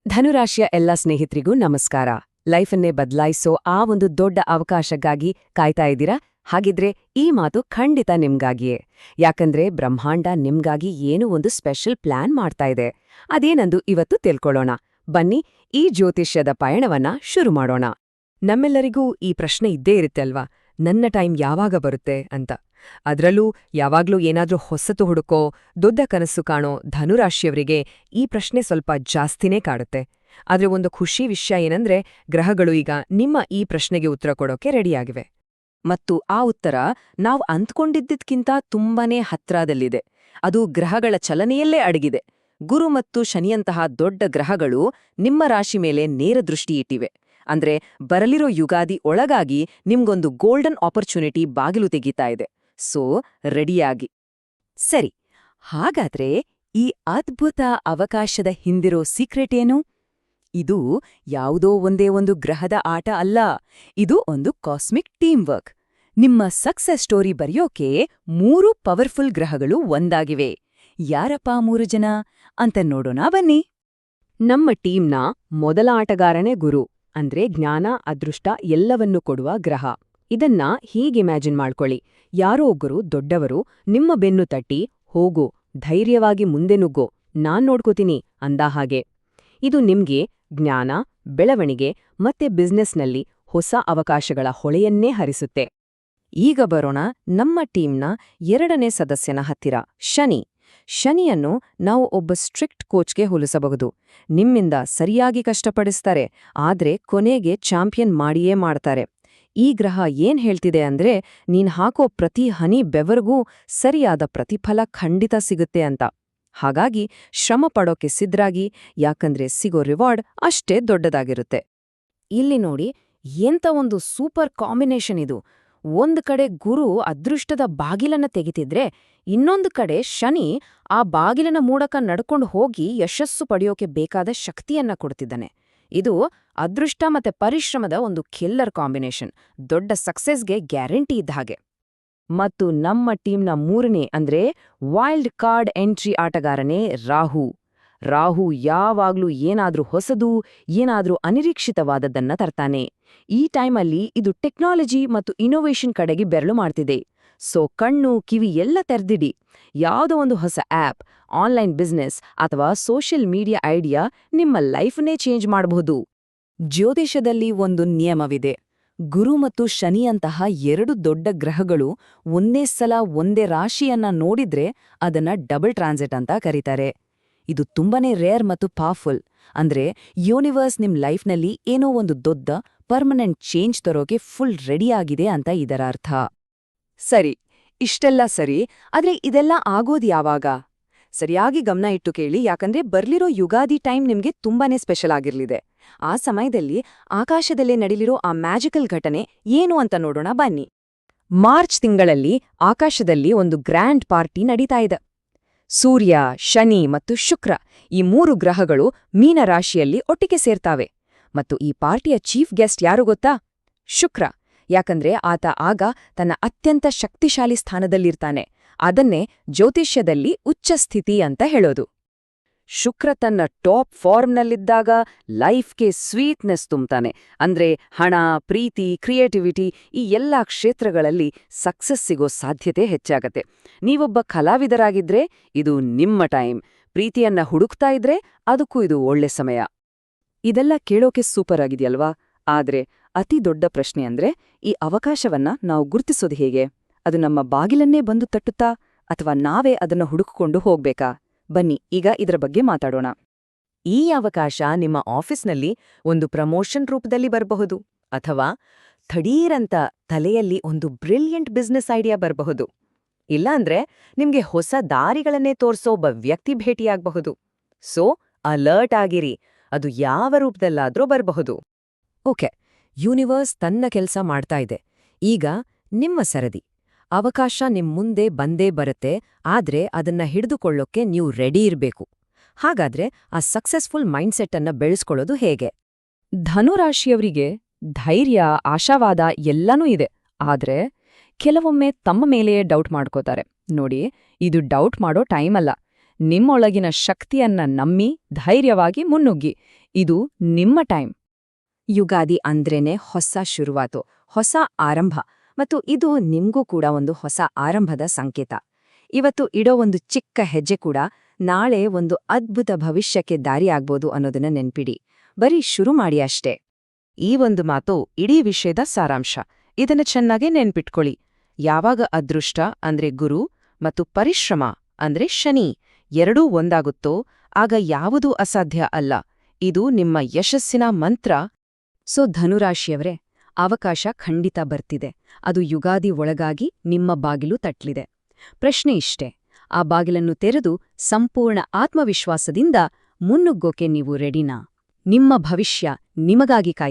ಧನುರಾಶಿಯ ಎಲ್ಲ ಸ್ನೇಹಿತರಿಗೂ ನಮಸ್ಕಾರ. ಲೈಫನ್ನೇ ಬದಲಾಯಿಸೋ ಆ ಒಂದು ದೊಡ್ಡ ಅವಕಾಶಕ್ಕಾಗಿ ಕಾಯ್ತಾ ಇದ್ದೀರಾ? ಹಾಗಿದ್ರೆ ಈ ಮಾತು ಖಂಡಿತ ನಿಮ್ಗಾಗಿಯೇ. ಯಾಕಂದ್ರೆ ಬ್ರಹ್ಮಾಂಡ ನಿಮ್ಗಾಗಿ ಏನೋ ಒಂದು ಸ್ಪೆಷಲ್ ಪ್ಲಾನ್ ಮಾಡ್ತಾ ಇದೆ. ಅದೇನಂದು ಇವತ್ತು ತಿಳ್ಕೊಳ್ಳೋಣ. ಬನ್ನಿ, ಈ ಜ್ಯೋತಿಷ್ಯದ ಪಯಣವನ್ನ ಶುರು ಮಾಡೋಣ. ನಮ್ಮೆಲ್ಲರಿಗೂ ಈ ಪ್ರಶ್ನೆ ಇದ್ದೇ ಇರುತ್ತೆ ಅಲ್ವಾ, ನನ್ನ ಟೈಮ್ ಯಾವಾಗ ಬರುತ್ತೆ ಅಂತ. ಅದ್ರಲ್ಲೂ ಯಾವಾಗ್ಲೂ ಏನಾದ್ರೂ ಹೊಸತು ಹುಡುಕೋ, ದೊಡ್ಡ ಕನಸು ಕಾಣೋ ಧನುರಾಶಿಯವರಿಗೆ ಈ ಪ್ರಶ್ನೆ ಸ್ವಲ್ಪ ಜಾಸ್ತಿನೇ ಕಾಡುತ್ತೆ. ಆದ್ರೆ ಒಂದು ಖುಷಿ ವಿಷಯ ಏನಂದ್ರೆ, ಗ್ರಹಗಳು ಈಗ ನಿಮ್ಮ ಈ ಪ್ರಶ್ನೆಗೆ ಉತ್ತರ ಕೊಡೋಕೆ ರೆಡಿಯಾಗಿವೆ. ಮತ್ತು ಆ ಉತ್ತರ ನಾವು ಅಂದ್ಕೊಂಡಿದ್ದಕ್ಕಿಂತ ತುಂಬಾನೇ ಹತ್ರದಲ್ಲಿದೆ. ಅದು ಗ್ರಹಗಳ ಚಲನೆಯಲ್ಲೇ ಅಡಗಿದೆ. ಗುರು ಮತ್ತು ಶನಿಯಂತಹ ದೊಡ್ಡ ಗ್ರಹಗಳು ನಿಮ್ಮ ರಾಶಿ ಮೇಲೆ ನೇರ ದೃಷ್ಟಿ ಇಟ್ಟಿವೆ. ಅಂದ್ರೆ ಬರಲಿರೋ ಯುಗಾದಿ ಒಳಗಾಗಿ ನಿಮ್ಗೊಂದು ಗೋಲ್ಡನ್ ಆಪರ್ಚುನಿಟಿ ಬಾಗಿಲು ತೆಗೀತಾ ಇದೆ. ಸೋ ರೆಡಿಯಾಗಿ. ಸರಿ, ಹಾಗಾದ್ರೆ ಈ ಅದ್ಭುತ ಅವಕಾಶದ ಹಿಂದಿರೋ ಸೀಕ್ರೆಟ್ ಏನು? ಇದು ಯಾವುದೋ ಒಂದೇ ಒಂದು ಗ್ರಹದ ಆಟ ಅಲ್ಲ. ಇದು ಒಂದು ಕಾಸ್ಮಿಕ್ ಟೀಮ್ ವರ್ಕ್. ನಿಮ್ಮ ಸಕ್ಸಸ್ ಸ್ಟೋರಿ ಬರೆಯೋಕೆ 3 ಪವರ್ಫುಲ್ ಗ್ರಹಗಳು ಒಂದಾಗಿವೆ. ಯಾರಪ್ಪ 3 ಜನ ಅಂತ ನೋಡೋಣ ಬನ್ನಿ. ನಮ್ಮ ಟೀಮ್ನ ಮೊದಲ ಆಟಗಾರನೇ ಗುರು, ಅಂದ್ರೆ ಜ್ಞಾನ, ಅದೃಷ್ಟ ಎಲ್ಲವನ್ನೂ ಕೊಡುವ ಗ್ರಹ. ಇದನ್ನ ಹೀಗೆ ಇಮ್ಯಾಜಿನ್ ಮಾಡ್ಕೊಳ್ಳಿ. ಯಾರೋ ಒಬ್ಬರು ದೊಡ್ಡವರು ನಿಮ್ಮ ಬೆನ್ನು ತಟ್ಟಿ, ಹೋಗು, ಧೈರ್ಯವಾಗಿ ಮುಂದೆ ನುಗ್ಗೋ, ನಾನ್ ನೋಡ್ಕೋತೀನಿ ಅಂದ ಹಾಗೆ. ಇದು ನಿಮ್ಗೆ ಜ್ಞಾನ, ಬೆಳವಣಿಗೆ ಮತ್ತೆ ಬಿಸ್ನೆಸ್ನಲ್ಲಿ ಹೊಸ ಅವಕಾಶಗಳ ಹೊಳೆಯನ್ನೇ ಹರಿಸುತ್ತೆ. ಈಗ ಬರೋಣ ನಮ್ಮ ಟೀಮ್ನ 2ನೇ ಸದಸ್ಯನ ಹತ್ತಿರ, ಶನಿ. ಶನಿಯನ್ನು ನಾವು ಒಬ್ಬ ಸ್ಟ್ರಿಕ್ಟ್ ಕೋಚ್ಗೆ ಹೋಲಿಸಬಹುದು. ನಿಮ್ಮಿಂದ ಸರಿಯಾಗಿ ಕಷ್ಟಪಡಿಸ್ತಾರೆ, ಆದ್ರೆ ಕೊನೆಗೆ ಚಾಂಪಿಯನ್ ಮಾಡಿಯೇ ಮಾಡ್ತಾರೆ. ಈ ಗ್ರಹ ಏನ್ ಹೇಳ್ತಿದೆ ಅಂದ್ರೆ, ನೀನ್ ಹಾಕೋ ಪ್ರತಿ ಹನಿ ಬೆವರ್ಗೂ ಸರಿಯಾದ ಪ್ರತಿಫಲ ಖಂಡಿತ ಸಿಗುತ್ತೆ ಅಂತ. ಹಾಗಾಗಿ ಶ್ರಮ ಪಡೋಕೆ ಸಿದ್ಧರಾಗಿ, ಯಾಕಂದ್ರೆ ಸಿಗೋ ರಿವಾರ್ಡ್ ಅಷ್ಟೇ ದೊಡ್ಡದಾಗಿರುತ್ತೆ. ಇಲ್ಲಿ ನೋಡಿ, ಎಂತ ಒಂದು ಸೂಪರ್ ಕಾಂಬಿನೇಷನ್ ಇದು. ಒಂದ್ ಕಡೆ ಗುರು ಅದೃಷ್ಟದ ಬಾಗಿಲನ್ನ ತೆಗಿತಿದ್ರೆ, ಇನ್ನೊಂದು ಕಡೆ ಶನಿ ಆ ಬಾಗಿಲಿನ ಮೂಲಕ ನಡ್ಕೊಂಡು ಹೋಗಿ ಯಶಸ್ಸು ಪಡೆಯೋಕೆ ಬೇಕಾದ ಶಕ್ತಿಯನ್ನ ಕೊಡ್ತಿದ್ದಾನೆ. ಇದು ಅದೃಷ್ಟ ಮತ್ತೆ ಪರಿಶ್ರಮದ ಒಂದು ಕಿಲ್ಲರ್ ಕಾಂಬಿನೇಷನ್. ದೊಡ್ಡ ಸಕ್ಸಸ್ಗೆ ಗ್ಯಾರಂಟಿ ಇದ್ದ ಹಾಗೆ. ಮತ್ತು ನಮ್ಮ ಟೀಮ್ನ 3ನೇ ಅಂದ್ರೆ ವೈಲ್ಡ್ ಕಾರ್ಡ್ ಎಂಟ್ರಿ ಆಟಗಾರನೇ ರಾಹು. ರಾಹು ಯಾವಾಗ್ಲೂ ಏನಾದ್ರೂ ಹೊಸದು, ಏನಾದ್ರೂ ಅನಿರೀಕ್ಷಿತವಾದದ್ದನ್ನ ತರ್ತಾನೆ. ಈ ಟೈಮಲ್ಲಿ ಇದು ಟೆಕ್ನಾಲಜಿ ಮತ್ತು ಇನೋವೇಷನ್ ಕಡೆಗೆ ಬೆರಳು ಮಾಡ್ತಿದೆ. ಸೊ ಕಣ್ಣು ಕಿವಿ ಎಲ್ಲ ತೆರೆದಿಡಿ. ಯಾವುದೋ ಒಂದು ಹೊಸ ಆಪ್, ಆನ್ಲೈನ್ ಬಿಸ್ನೆಸ್ ಅಥವಾ ಸೋಷಿಯಲ್ ಮೀಡಿಯಾ ಐಡಿಯಾ ನಿಮ್ಮ ಲೈಫ್ನೇ ಚೇಂಜ್ ಮಾಡಬಹುದು. ಜ್ಯೋತಿಷದಲ್ಲಿ ಒಂದು ನಿಯಮವಿದೆ. ಗುರು ಮತ್ತು ಶನಿಯಂತಹ 2 ದೊಡ್ಡ ಗ್ರಹಗಳು ಒಂದೇ ಸಲ ಒಂದೇ ರಾಶಿಯನ್ನ ನೋಡಿದ್ರೆ ಅದನ್ನ ಡಬಲ್ ಟ್ರಾನ್ಸಿಟ್ ಅಂತ ಕರೀತಾರೆ. ಇದು ತುಂಬಾನೇ ರೇರ್ ಮತ್ತು ಪವರ್ಫುಲ್. ಅಂದ್ರೆ ಯೂನಿವರ್ಸ್ ನಿಮ್ ಲೈಫ್ನಲ್ಲಿ ಏನೋ ಒಂದು ದೊಡ್ಡ ಪರ್ಮನೆಂಟ್ ಚೇಂಜ್ ತರೋಕೆ ಫುಲ್ ರೆಡಿಯಾಗಿದೆ ಅಂತ ಇದರ ಅರ್ಥ. ಸರಿ, ಇಷ್ಟೆಲ್ಲ ಸರಿ, ಆದ್ರೆ ಇದೆಲ್ಲ ಆಗೋದು ಯಾವಾಗ? ಸರಿಯಾಗಿ ಗಮನ ಇಟ್ಟು ಕೇಳಿ, ಯಾಕಂದ್ರೆ ಬರ್ಲಿರೋ ಯುಗಾದಿ ಟೈಮ್ ನಿಮ್ಗೆ ತುಂಬಾನೇ ಸ್ಪೆಷಲ್ ಆಗಿರ್ಲಿದೆ. ಆ ಸಮಯದಲ್ಲಿ ಆಕಾಶದಲ್ಲೇ ನಡಿಲಿರೋ ಆ ಮ್ಯಾಜಿಕಲ್ ಘಟನೆ ಏನು ಅಂತ ನೋಡೋಣ ಬನ್ನಿ. ಮಾರ್ಚ್ ತಿಂಗಳಲ್ಲಿ ಆಕಾಶದಲ್ಲಿ ಒಂದು ಗ್ರ್ಯಾಂಡ್ ಪಾರ್ಟಿ ನಡೀತಾ ಇದೆ. ಸೂರ್ಯ, ಶನಿ ಮತ್ತು ಶುಕ್ರ ಈ 3 ಗ್ರಹಗಳು ಮೀನರಾಶಿಯಲ್ಲಿ ಒಟ್ಟಿಗೆ ಸೇರ್ತಾವೆ. ಮತ್ತು ಈ ಪಾರ್ಟಿಯ ಚೀಫ್ ಗೆಸ್ಟ್ ಯಾರು ಗೊತ್ತಾ? ಶುಕ್ರ. ಯಾಕಂದ್ರೆ ಆತ ಆಗ ತನ್ನ ಅತ್ಯಂತ ಶಕ್ತಿಶಾಲಿ ಸ್ಥಾನದಲ್ಲಿರ್ತಾನೆ. ಅದನ್ನೇ ಜ್ಯೋತಿಷ್ಯದಲ್ಲಿ ಉಚ್ಚ ಸ್ಥಿತಿ ಅಂತ ಹೇಳೋದು. ಶುಕ್ರ ತನ್ನ ಟಾಪ್ ಫಾರ್ಮ್ನಲ್ಲಿದ್ದಾಗ ಲೈಫ್ಗೆ ಸ್ವೀಟ್ನೆಸ್ ತುಂಬ್ತಾನೆ. ಅಂದ್ರೆ ಹಣ, ಪ್ರೀತಿ, ಕ್ರಿಯೇಟಿವಿಟಿ ಈ ಎಲ್ಲಾ ಕ್ಷೇತ್ರಗಳಲ್ಲಿ ಸಕ್ಸಸ್ ಸಿಗೋ ಸಾಧ್ಯತೆ ಹೆಚ್ಚಾಗತ್ತೆ. ನೀವೊಬ್ಬ ಕಲಾವಿದರಾಗಿದ್ರೆ ಇದು ನಿಮ್ಮ ಟೈಮ್. ಪ್ರೀತಿಯನ್ನ ಹುಡುಕ್ತಾ ಇದ್ರೆ ಅದಕ್ಕೂ ಇದು ಒಳ್ಳೆ ಸಮಯ. ಇದೆಲ್ಲ ಕೇಳೋಕೆ ಸೂಪರ್ ಆಗಿದೆಯಲ್ವಾ? ಆದ್ರೆ ಅತಿ ದೊಡ್ಡ ಪ್ರಶ್ನೆ ಅಂದ್ರೆ, ಈ ಅವಕಾಶವನ್ನ ನಾವು ಗುರ್ತಿಸೋದು ಹೇಗೆ? ಅದು ನಮ್ಮ ಬಾಗಿಲನ್ನೇ ಬಂದು ತಟ್ಟುತ್ತಾ, ಅಥವಾ ನಾವೇ ಅದನ್ನ ಹುಡುಕಿಕೊಂಡು ಹೋಗ್ಬೇಕಾ? ಬನ್ನಿ ಈಗ ಇದರ ಬಗ್ಗೆ ಮಾತಾಡೋಣ. ಈ ಅವಕಾಶ ನಿಮ್ಮ ಆಫೀಸ್ನಲ್ಲಿ ಒಂದು ಪ್ರಮೋಷನ್ ರೂಪದಲ್ಲಿ ಬರಬಹುದು, ಅಥವಾ ಥಡೀರಂತ ತಲೆಯಲ್ಲಿ ಒಂದು ಬ್ರಿಲಿಯಂಟ್ ಬಿಸ್ನೆಸ್ ಐಡಿಯಾ ಬರಬಹುದು. ಇಲ್ಲಾಂದ್ರೆ ನಿಮ್ಗೆ ಹೊಸ ದಾರಿಗಳನ್ನೇ ತೋರ್ಸೋ ಒಬ್ಬ ವ್ಯಕ್ತಿ ಭೇಟಿಯಾಗಬಹುದು. ಸೋ ಅಲರ್ಟ್ ಆಗಿರಿ, ಅದು ಯಾವ ರೂಪದಲ್ಲಾದ್ರೂ ಬರಬಹುದು. ಓಕೆ, ಯೂನಿವರ್ಸ್ ತನ್ನ ಕೆಲಸ ಮಾಡ್ತಾ ಇದೆ. ಈಗ ನಿಮ್ಮ ಸರದಿ. ಅವಕಾಶ ನಿಮ್ ಮುಂದೆ ಬಂದೇ ಬರುತ್ತೆ, ಆದ್ರೆ ಅದನ್ನ ಹಿಡಿದುಕೊಳ್ಳೋಕೆ ನೀವು ರೆಡಿ ಇರ್ಬೇಕು. ಹಾಗಾದ್ರೆ ಆ ಸಕ್ಸಸ್ಫುಲ್ ಮೈಂಡ್ಸೆಟ್ ಅನ್ನ ಬೆಳೆಸ್ಕೊಳ್ಳೋದು ಹೇಗೆ? ಧನುರಾಶಿಯವರಿಗೆ ಧೈರ್ಯ, ಆಶಾವಾದ ಎಲ್ಲನೂ ಇದೆ. ಆದ್ರೆ ಕೆಲವೊಮ್ಮೆ ತಮ್ಮ ಮೇಲೆಯೇ ಡೌಟ್ ಮಾಡ್ಕೋತಾರೆ. ನೋಡಿ, ಇದು ಡೌಟ್ ಮಾಡೋ ಟೈಮ್ ಅಲ್ಲ. ನಿಮ್ಮೊಳಗಿನ ಶಕ್ತಿಯನ್ನ ನಂಬಿ ಧೈರ್ಯವಾಗಿ ಮುನ್ನುಗ್ಗಿ. ಇದು ನಿಮ್ಮ ಟೈಮ್. ಯುಗಾದಿ ಅಂದ್ರೇನೆ ಹೊಸ ಶುರುವಾತು, ಹೊಸ ಆರಂಭ, ಮತ್ತು ಇದು ನಿಮ್ಗೂ ಕೂಡ ಒಂದು ಹೊಸ ಆರಂಭದ ಸಂಕೇತ. ಇವತ್ತು ಇಡೋ ಒಂದು ಚಿಕ್ಕ ಹೆಜ್ಜೆ ಕೂಡ ನಾಳೆ ಒಂದು ಅದ್ಭುತ ಭವಿಷ್ಯಕ್ಕೆ ದಾರಿಯಾಗ್ಬೋದು ಅನ್ನೋದನ್ನ ನೆನ್ಪಿಡಿ. ಬರೀ ಶುರು ಮಾಡಿ ಅಷ್ಟೇ. ಈ ಒಂದು ಮಾತು ಇಡೀ ವಿಷಯದ ಸಾರಾಂಶ. ಇದನ್ನ ಚೆನ್ನಾಗೇ ನೆನ್ಪಿಟ್ಕೊಳ್ಳಿ. ಯಾವಾಗ ಅದೃಷ್ಟ ಅಂದ್ರೆ ಗುರು ಮತ್ತು ಪರಿಶ್ರಮ ಅಂದ್ರೆ ಶನಿ ಎರಡೂ ಒಂದಾಗುತ್ತೋ ಆಗ ಯಾವುದೂ ಅಸಾಧ್ಯ ಅಲ್ಲ. ಇದು ನಿಮ್ಮ ಯಶಸ್ಸಿನ ಮಂತ್ರ. ಸೊ ಧನುರಾಶಿಯವರೇ, ಅವಕಾಶ ಖಂಡಿತ ಬರ್ತಿದೆ. ಅದು ಯುಗಾದಿ ಒಳಗಾಗಿ ನಿಮ್ಮ ಬಾಗಿಲು ತಟ್ಲಿದೆ. ಪ್ರಶ್ನೆ ಇಷ್ಟೇ, ಆ ಬಾಗಿಲನ್ನು ತೆರೆದು ಸಂಪೂರ್ಣ ಆತ್ಮವಿಶ್ವಾಸದಿಂದ ಮುನ್ನುಗ್ಗೋಕೆ ನೀವು ರೆಡಿನಾ? ನಿಮ್ಮ ಭವಿಷ್ಯ ನಿಮಗಾಗಿ ಕಾಯ್ತಾ